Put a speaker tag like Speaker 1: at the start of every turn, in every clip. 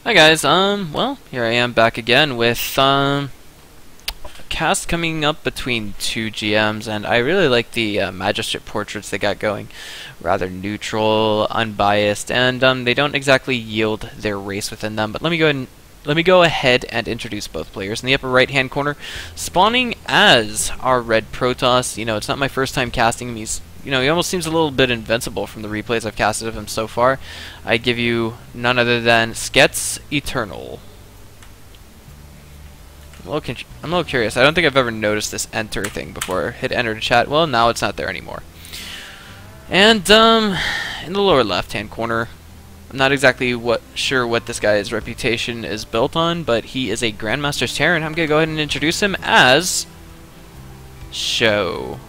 Speaker 1: Hi guys, well, here I am back again with, a cast coming up between two GMs, and I really like the, Magistrate portraits they got going. Rather neutral, unbiased, and, they don't exactly yield their race within them, but let me go ahead and introduce both players. In the upper right-hand corner, spawning as our red Protoss. You know, it's not my first time casting him. He almost seems a little bit invincible from the replays I've casted of him so far. I give you none other than sgeht EtherNaL. I'm a little curious. I don't think I've ever noticed this enter thing before. Hit enter to chat. Well, now it's not there anymore. And, in the lower left-hand corner, I'm not exactly sure what this guy's reputation is built on, but he is a Grandmaster's Terran. I'm going to go ahead and introduce him as SjoW.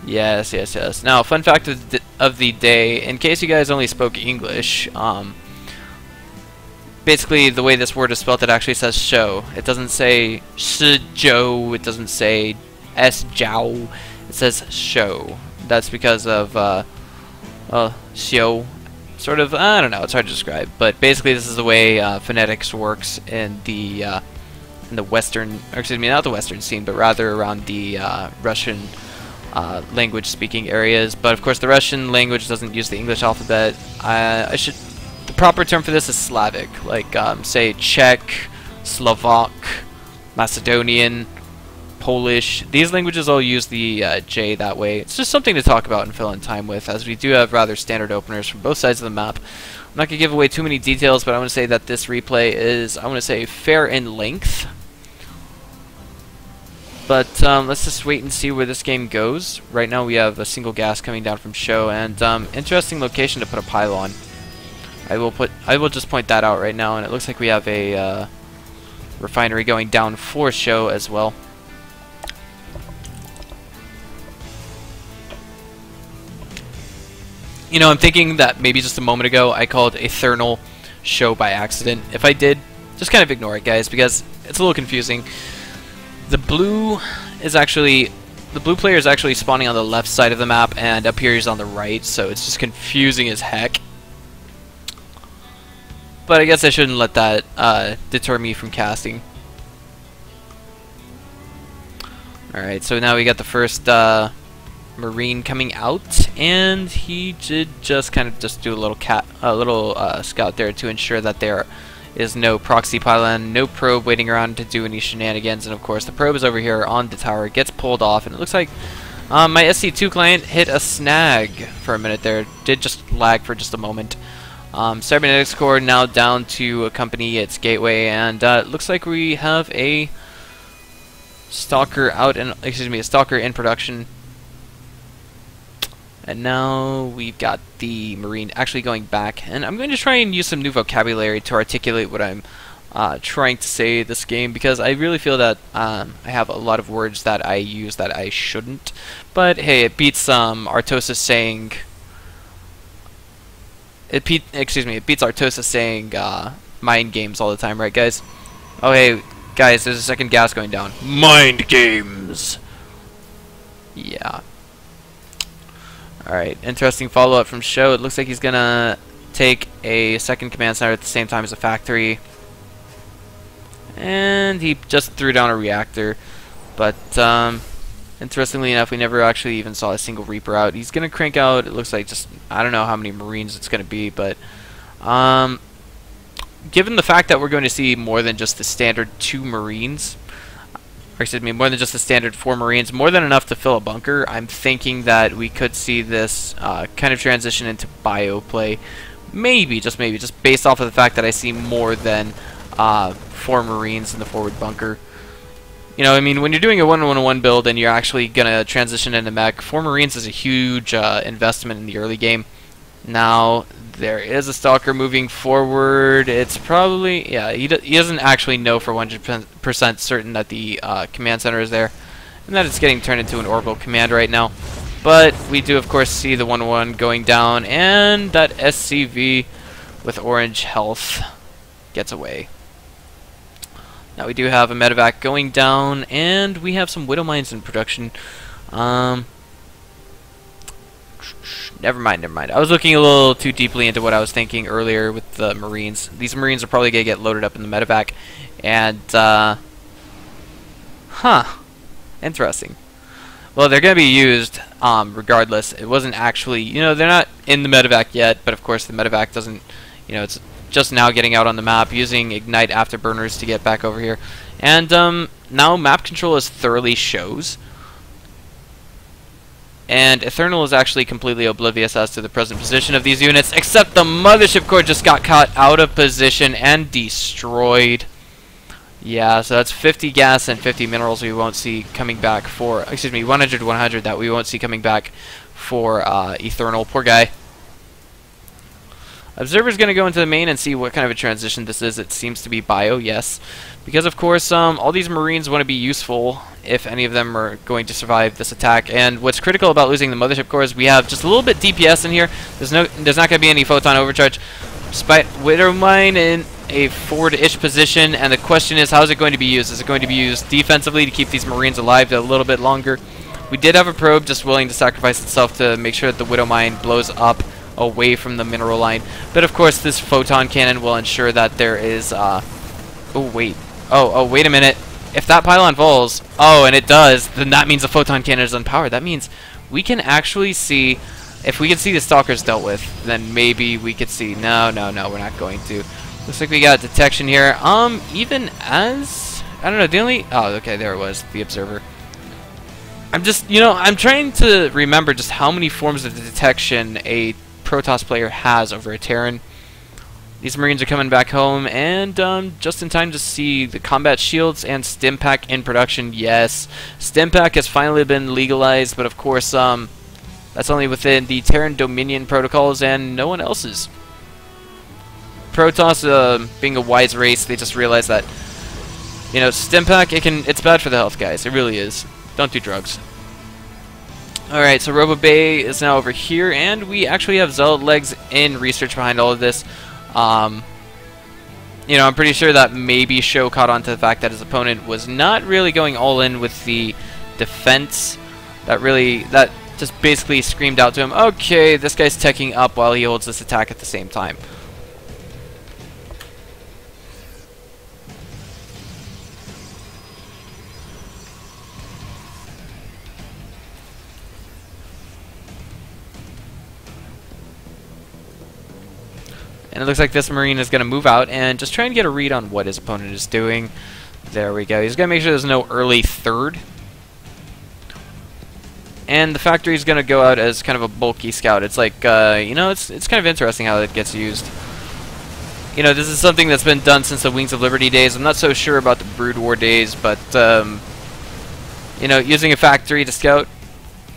Speaker 1: Yes. Now, fun fact of the day, in case you guys only spoke English, basically the way this word is spelled, it actually says SjoW. It doesn't say SjoW, it doesn't say SjoW, it says SjoW. That's because of, SjoW. Sort of, I don't know, it's hard to describe, but basically this is the way phonetics works in the Western, or excuse me, not the Western scene, but rather around the Russian language speaking areas. But of course the Russian language doesn't use the English alphabet. The proper term for this is Slavic, like say Czech, Slovak, Macedonian, Polish. These languages all use the J that way. It's just something to talk about and fill in time with, as we do have rather standard openers from both sides of the map. I'm not going to give away too many details, but I want to say that this replay is, I want to say, fair in length. But let's just wait and see where this game goes. Right now we have a single gas coming down from SjoW, and interesting location to put a pylon. I will just point that out right now, and it looks like we have a refinery going down for SjoW as well. You know, I'm thinking that maybe just a moment ago I called EtherNaL SjoW by accident. If I did, just kind of ignore it, guys, because it's a little confusing. The blue player is actually spawning on the left side of the map, and up here he's on the right, so it's just confusing as heck. But I guess I shouldn't let that deter me from casting. Alright, so now we got the first Marine coming out, and he did just kind of do a little scout there to ensure that there is no proxy pylon, no probe waiting around to do any shenanigans. And of course the probe is over here on the tower, gets pulled off, and it looks like my SC2 client hit a snag for a minute there. Did just lag for just a moment. Cybernetics core now down to accompany its gateway, and it looks like we have a stalker a stalker in production. And now we've got the Marine actually going back, and I'm going to try and use some new vocabulary to articulate what I'm trying to say this game, because I really feel that I have a lot of words that I use that I shouldn't. But hey, it beats Artosis saying it beats Artosis saying mind games all the time, right, guys? Oh hey, guys, there's a second gas going down. Mind games. Yeah. Alright, interesting follow-up from SjoW. It looks like he's gonna take a second command center at the same time as a factory. And he just threw down a reactor. But, interestingly enough, we never actually even saw a single Reaper out. He's gonna crank out, it looks like, just, I don't know how many Marines it's gonna be, but, given the fact that we're going to see more than just the standard 2 Marines, or excuse me, more than just the standard 4 Marines, more than enough to fill a bunker, I'm thinking that we could see this kind of transition into bio play. Maybe, just based off of the fact that I see more than 4 Marines in the forward bunker. You know, I mean, when you're doing a 1-1-1 build and you're actually going to transition into mech, 4 Marines is a huge investment in the early game. Now, there is a stalker moving forward. It's probably, yeah, he doesn't actually know for 100% certain that the command center is there, and that it's getting turned into an orbital command right now. But we do, of course, see the 1-1 going down, and that SCV with orange health gets away. Now we do have a medevac going down, and we have some Widow Mines in production. Never mind, never mind. I was looking a little too deeply into what I was thinking earlier with the Marines. These Marines are probably going to get loaded up in the medevac. And, interesting. Well, they're going to be used regardless. It wasn't actually, you know, they're not in the medevac yet, but of course the medevac doesn't, you know, it's just now getting out on the map, using Ignite afterburners to get back over here. And now map control is thoroughly SjoW's. And EtherNaL is actually completely oblivious as to the present position of these units, except the mothership core just got caught out of position and destroyed. Yeah, so that's 50 gas and 50 minerals we won't see coming back for, excuse me, 100 that we won't see coming back for EtherNaL. Poor guy. Observer's going to go into the main and see what kind of a transition this is. It seems to be bio, yes. Because, of course, all these Marines want to be useful if any of them are going to survive this attack. And what's critical about losing the mothership core is we have just a little bit DPS in here. There's not going to be any photon overcharge. Despite Widowmine in a forward-ish position, and the question is, how is it going to be used? Is it going to be used defensively to keep these Marines alive a little bit longer? We did have a probe just willing to sacrifice itself to make sure that the Widowmine blows up away from the mineral line. But of course this photon cannon will ensure that there is oh wait a minute, if that pylon falls, oh, and it does, then that means the photon cannon is unpowered. That means we can actually see, if we can see the stalkers dealt with, then maybe we could see, no, we're not going to. Looks like we got detection here. Even as, I don't know, the only, oh, okay, there it was, the observer. I'm just, you know, I'm trying to remember just how many forms of detection a Protoss player has over a Terran. These Marines are coming back home, and just in time to see the combat shields and Stimpack in production. Yes, Stimpack has finally been legalized, but of course that's only within the Terran Dominion protocols and no one else's. Protoss, being a wise race, they just realized that, you know, Stimpack, it's bad for the health, guys. It really is. Don't do drugs. Alright, so Robo Bay is now over here, and we actually have Zealot legs in research behind all of this. You know, I'm pretty sure that maybe SjoW caught on to the fact that his opponent was not really going all in with the defense. That just basically screamed out to him, okay, this guy's teching up while he holds this attack at the same time. And it looks like this Marine is going to move out and just try and get a read on what his opponent is doing. There we go. He's going to make sure there's no early third. And the factory is going to go out as kind of a bulky scout. It's like, you know, it's kind of interesting how it gets used. You know, this is something that's been done since the Wings of Liberty days. I'm not so sure about the Brood War days, but, you know, using a factory to scout,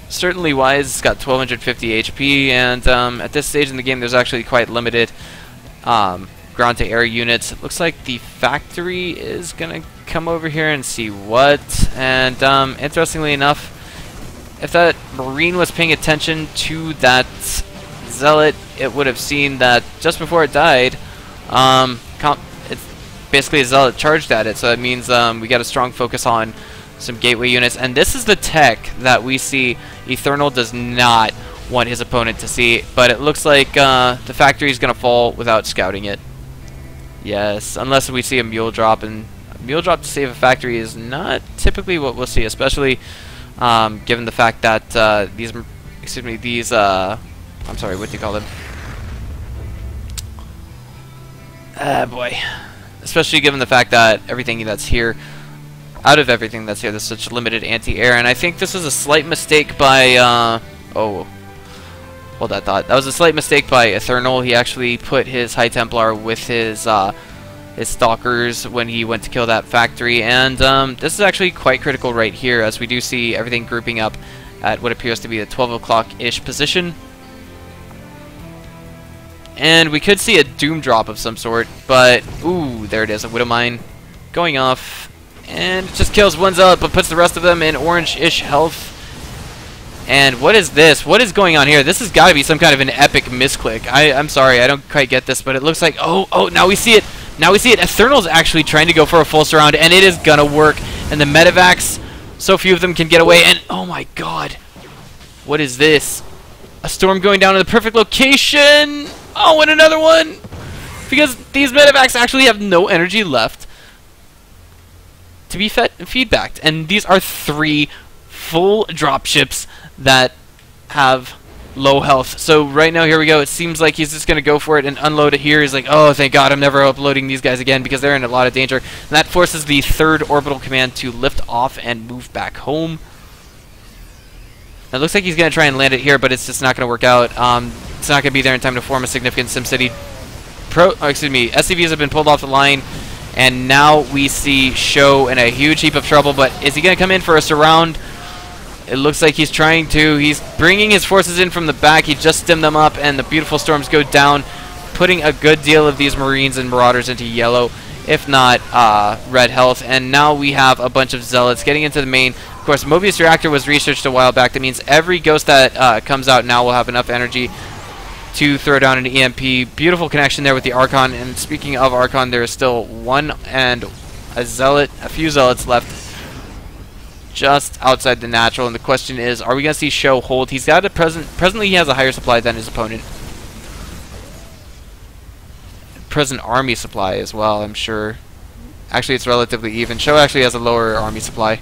Speaker 1: certainly wise. It's got 1250 HP, and at this stage in the game, there's actually quite limited ground-to-air units. It looks like the factory is going to come over here and see what. And interestingly enough, if that Marine was paying attention to that Zealot, it would have seen that just before it died, it's basically a Zealot charged at it. So that means we got a strong focus on some gateway units. And this is the tech that we see EtherNaL does not want his opponent to see, but it looks like the factory is going to fall without scouting it. Yes, unless we see a mule drop, and a mule drop to save a factory is not typically what we'll see, especially given the fact that I'm sorry, what do you call them? Boy. Especially given the fact that everything that's here, out of everything that's here, there's such limited anti-air, and I think this was a slight mistake by, oh, hold that thought. That was a slight mistake by EtherNaL. He actually put his High Templar with his Stalkers when he went to kill that factory, and this is actually quite critical right here, as we do see everything grouping up at what appears to be the 12 o'clock-ish position. And we could see a Doom drop of some sort, but, ooh, there it is, a Widowmine going off, and it just kills one Zealot, but puts the rest of them in orange-ish health. And what is this? What is going on here? This has got to be some kind of an epic misclick. I'm sorry, I don't quite get this, but it looks like, oh, now we see it. Now we see it. EtherNaL's actually trying to go for a full surround, and it is gonna work. And the medevacs, so few of them can get away, and oh my god. What is this? A storm going down in the perfect location. Oh, and another one. Because these medevacs actually have no energy left to be feedbacked. And these are 3 full dropships that have low health. So right now, here we go. It seems like he's just going to go for it and unload it here. He's like, oh, thank God, I'm never uploading these guys again because they're in a lot of danger. And that forces the 3rd orbital command to lift off and move back home. It looks like he's going to try and land it here, but it's just not going to work out. It's not going to be there in time to form a significant SimCity. SCVs have been pulled off the line, and now we see SjoW in a huge heap of trouble, but is he going to come in for a surround? It looks like he's trying to. He's bringing his forces in from the back. He just stemmed them up, and the beautiful storms go down, putting a good deal of these Marines and Marauders into yellow, if not red health. And now we have a bunch of Zealots getting into the main. Of course, Mobius Reactor was researched a while back. That means every ghost that comes out now will have enough energy to throw down an EMP. Beautiful connection there with the Archon. And speaking of Archon, there is still one and a few Zealots left just outside the natural, and the question is, are we going to see SjoW hold? He's got a presently he has a higher supply than his opponent. Present army supply as well, I'm sure. Actually, it's relatively even. SjoW actually has a lower army supply.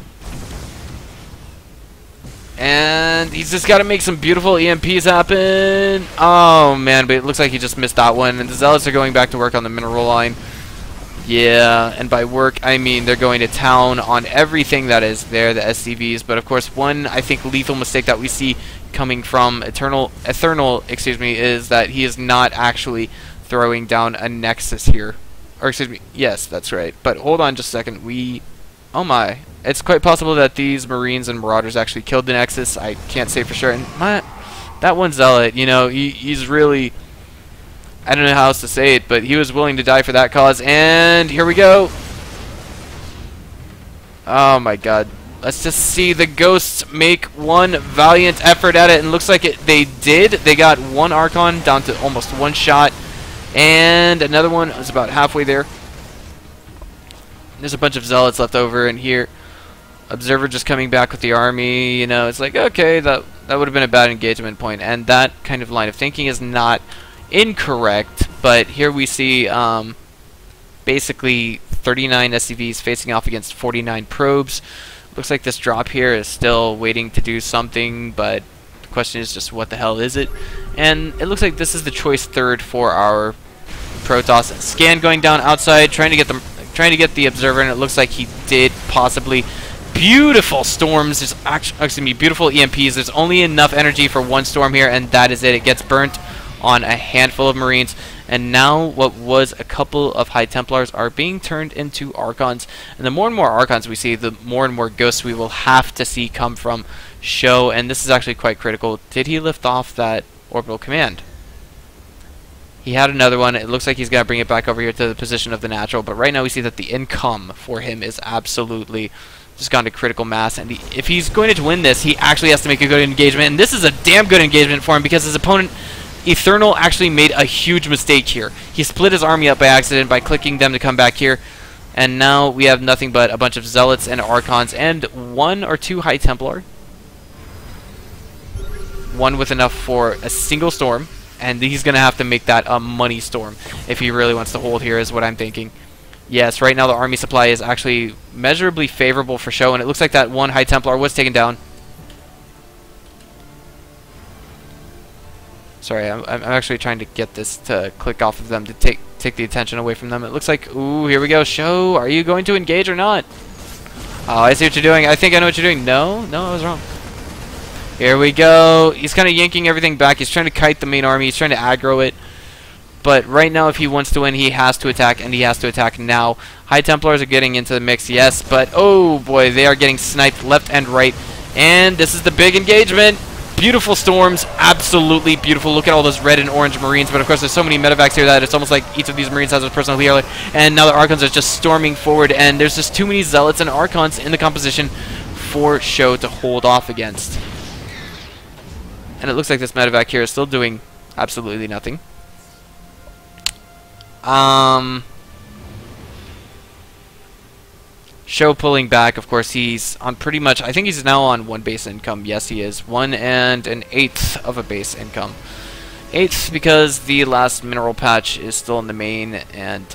Speaker 1: And he's just got to make some beautiful EMPs happen. Oh, man, but it looks like he just missed that one. And the Zealots are going back to work on the mineral line. Yeah, and by work, I mean they're going to town on everything that is there, the SCVs. But, of course, one, I think, lethal mistake that we see coming from EtherNaL, excuse me, is that he is not actually throwing down a Nexus here. Or, excuse me, yes, that's right. But hold on just a second. Oh, my. It's quite possible that these Marines and Marauders actually killed the Nexus. I can't say for sure. And that one Zealot, you know, he's really... I don't know how else to say it, but he was willing to die for that cause. And here we go. Oh my God. Let's just see the Ghosts make one valiant effort at it. And looks like they did. They got one Archon down to almost one shot. And another one was about halfway there. There's a bunch of Zealots left over in here. Observer just coming back with the army. You know, it's like, okay, that would have been a bad engagement point. And that kind of line of thinking is not incorrect, but here we see basically 39 SCVs facing off against 49 probes. Looks like this drop here is still waiting to do something, but the question is just what the hell is it? And it looks like this is the choice 3rd for our Protoss. Scan going down outside, trying to get the observer, and it looks like he did possibly. Beautiful storms. There's actually beautiful EMPs. There's only enough energy for one storm here, and that is it. It gets burnt on a handful of Marines, and now what was a couple of High Templars are being turned into Archons, and the more and more Archons we see, the more and more Ghosts we will have to see come from SjoW, and this is actually quite critical. Did he lift off that orbital command? He had another one. It looks like he's going to bring it back over here to the position of the natural, but right now we see that the income for him is absolutely just gone to critical mass, and if he's going to win this, he actually has to make a good engagement, and this is a damn good engagement for him because his opponent EtherNaL actually made a huge mistake here. He split his army up by accident by clicking them to come back here. And now we have nothing but a bunch of Zealots and Archons and 1 or 2 High Templar. One with enough for a single storm. And he's going to have to make that a money storm if he really wants to hold here, is what I'm thinking. Yes, right now the army supply is actually measurably favorable for SjoW. And it looks like that one High Templar was taken down. Sorry, I'm actually trying to get this to click off of them to take the attention away from them. It looks like, ooh, here we go. SjoW, are you going to engage or not? Oh, I see what you're doing. I think I know what you're doing. No, I was wrong. Here we go. He's kind of yanking everything back. He's trying to kite the main army. He's trying to aggro it. But right now, if he wants to win, he has to attack, and he has to attack now. High Templars are getting into the mix, yes, but oh boy, they are getting sniped left and right. And this is the big engagement. Beautiful storms, absolutely beautiful. Look at all those red and orange Marines, but of course there's so many medevacs here that it's almost like each of these Marines has a personal healer. And now the Archons are just storming forward, and there's just too many Zealots and Archons in the composition for SjoW to hold off against. And it looks like this medevac here is still doing absolutely nothing. SjoW pulling back. Of course, he's on pretty much, I think he's now on 1 base income. Yes, he is. 1 1/8 of a base income. 1/8 because the last mineral patch is still in the main, and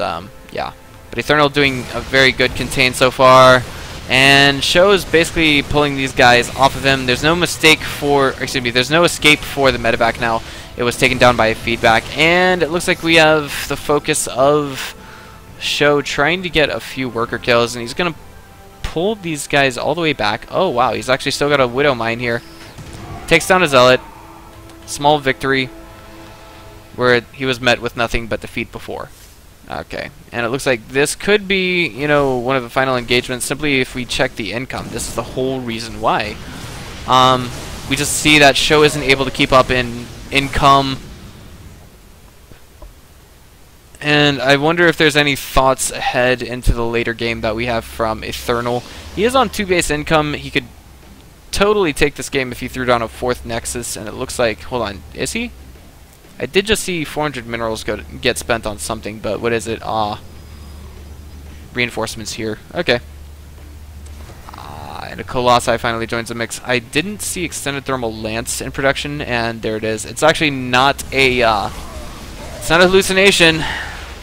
Speaker 1: yeah. But EtherNaL doing a very good contain so far. And SjoW is basically pulling these guys off of him. There's no mistake for, excuse me, there's no escape for the medevac now. It was taken down by a feedback. And it looks like we have the focus of SjoW trying to get a few worker kills, and he's going to pull these guys all the way back. Oh, wow, he's actually still got a Widow Mine here. Takes down a Zealot. Small victory, where he was met with nothing but defeat before. Okay, and it looks like this could be, you know, one of the final engagements, simply if we check the income. This is the whole reason why. We just see that SjoW isn't able to keep up in income. And I wonder if there's any thoughts ahead into the later game that we have from EtherNaL. He is on 2 base income. He could totally take this game if he threw down a 4th Nexus, and it looks like, hold on, is he? I did just see 400 minerals get spent on something, but what is it? Reinforcements here. Okay. And a Colossi finally joins the mix. I didn't see Extended Thermal Lance in production, and there it is. It's actually not a, it's not a hallucination.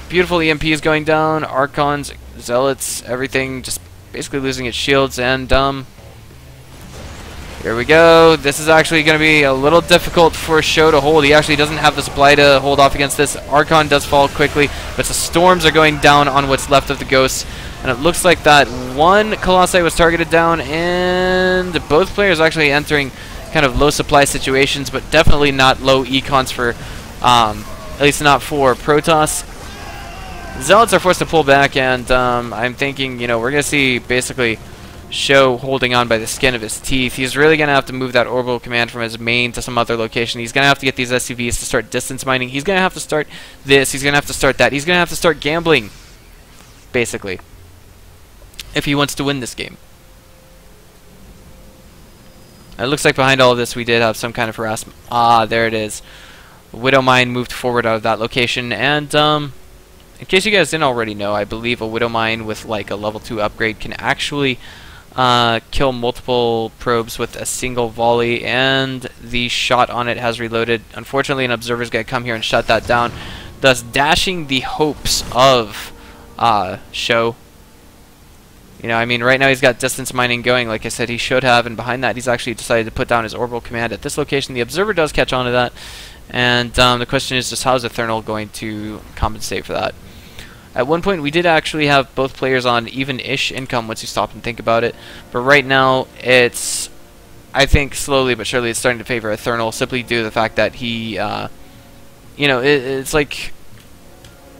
Speaker 1: Beautiful EMPs going down, Archons, Zealots, everything just basically losing its shields, and here we go. This is actually going to be a little difficult for SjoW to hold. He actually doesn't have the supply to hold off against this. Archon does fall quickly, but the storms are going down on what's left of the ghosts, and it looks like that one Colossi was targeted down, and both players actually entering kind of low supply situations, but definitely not low econs for, at least not for Protoss. Zealots are forced to pull back, and I'm thinking, you know, we're going to see basically SjoW holding on by the skin of his teeth. He's really going to have to move that orbital command from his main to some other location. He's going to have to get these SCVs to start distance mining. He's going to have to start this. He's going to have to start that. He's going to have to start gambling, basically, if he wants to win this game. It looks like behind all of this we did have some kind of harassment. Ah, there it is. Widow Mine moved forward out of that location, and in case you guys didn't already know, I believe a Widow Mine with like a level 2 upgrade can actually kill multiple probes with a single volley, and the shot on it has reloaded. Unfortunately, an observer's going to come here and shut that down, thus dashing the hopes of SjoW. You know, I mean, right now he's got distance mining going, like I said, he should have, and behind that he's actually decided to put down his orbital command at this location. The observer does catch on to that, and the question is just how is EtherNaL going to compensate for that? At one point we did actually have both players on even-ish income once you stop and think about it, but right now it's, I think slowly but surely it's starting to favor EtherNaL, simply due to the fact that he, you know, it's like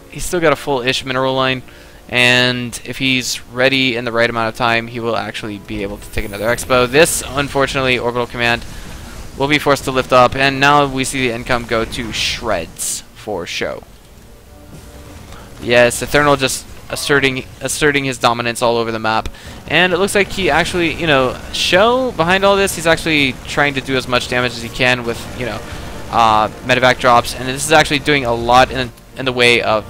Speaker 1: he's still got a full-ish mineral line, and if he's ready in the right amount of time, he will actually be able to take another expo. This, unfortunately, orbital command will be forced to lift up, and now we see the income go to shreds for SjoW. Yes, EtherNaL just asserting his dominance all over the map, and it looks like he actually, you know, SjoW behind all this, he's actually trying to do as much damage as he can with, you know, medevac drops, and this is actually doing a lot in the way of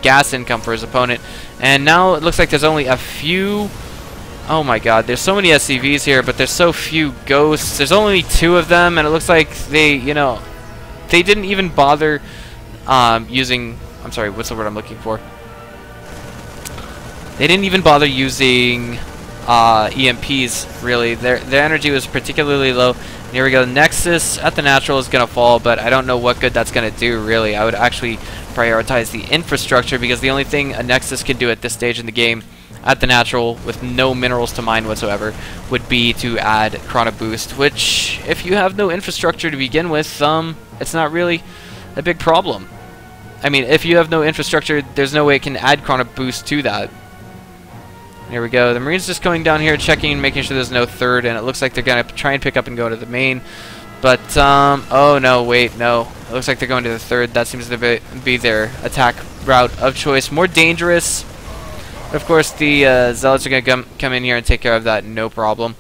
Speaker 1: gas income for his opponent. And now it looks like there's only a few. Oh my god, there's so many SCVs here, but there's so few ghosts. There's only 2 of them, and it looks like they, you know, they didn't even bother using, I'm sorry, what's the word I'm looking for? They didn't even bother using EMPs, really. Their energy was particularly low. And here we go, Nexus at the natural is going to fall, but I don't know what good that's going to do, really. I would actually prioritize the infrastructure, because the only thing a Nexus can do at this stage in the game at the natural with no minerals to mine whatsoever would be to add Chrono Boost, which if you have no infrastructure to begin with, it's not really a big problem. I mean, if you have no infrastructure, there's no way it can add Chrono Boost to that. Here we go. The Marines just going down here, checking, making sure there's no third, and it looks like they're going to try and pick up and go to the main. But, oh no, wait, no. It looks like they're going to the third. That seems to be their attack route of choice. More dangerous. Of course, the Zealots are going to come in here and take care of that, no problem.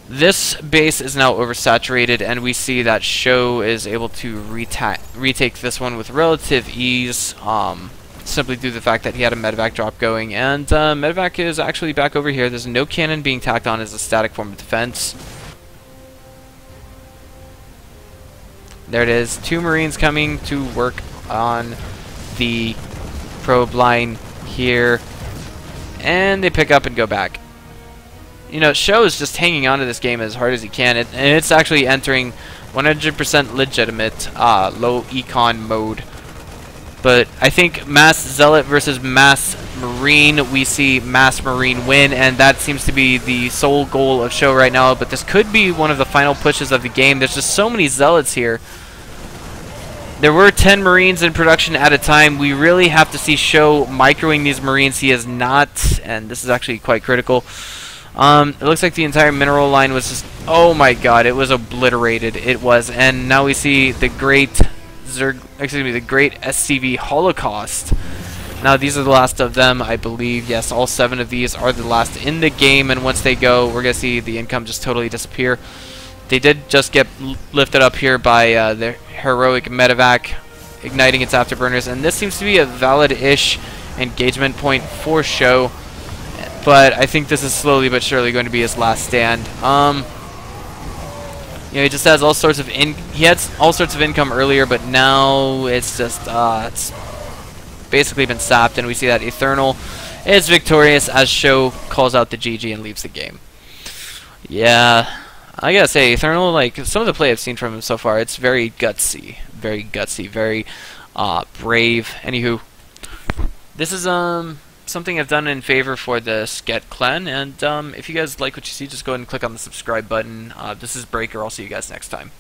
Speaker 1: This base is now oversaturated, and we see that SjoW is able to retake this one with relative ease. simply due to the fact that he had a medevac drop going. And medevac is actually back over here. There's no cannon being tacked on as a static form of defense. There it is. 2 Marines coming to work on the probe line here. And they pick up and go back. You know, SjoW is just hanging on to this game as hard as he can. And it's actually entering 100% legitimate low econ mode. But I think Mass Zealot versus Mass Marine, we see Mass Marine win, and that seems to be the sole goal of SjoW right now. But this could be one of the final pushes of the game. There's just so many Zealots here. There were 10 Marines in production at a time. We really have to see SjoW microing these Marines. He is not, and this is actually quite critical. It looks like the entire mineral line was just, oh my god, it was obliterated. It was, and now we see the great the great SCV Holocaust. Now these are the last of them, I believe. Yes, all 7 of these are the last in the game, and once they go, we're gonna see the income just totally disappear. They did just get lifted up here by their heroic medevac, igniting its afterburners, and this seems to be a valid-ish engagement point for SjoW. But I think this is slowly but surely going to be his last stand. You know, he just has all sorts of he had all sorts of income earlier, but now it's just it's basically been sapped, and we see that EtherNaL is victorious as SjoW calls out the GG and leaves the game. Yeah, I gotta say, EtherNaL, like some of the play I've seen from him so far, it's very gutsy, very brave. Anywho, this is something I've done in favor for the sgeht clan, and if you guys like what you see, just go ahead and click on the subscribe button. This is Breaker. I'll see you guys next time.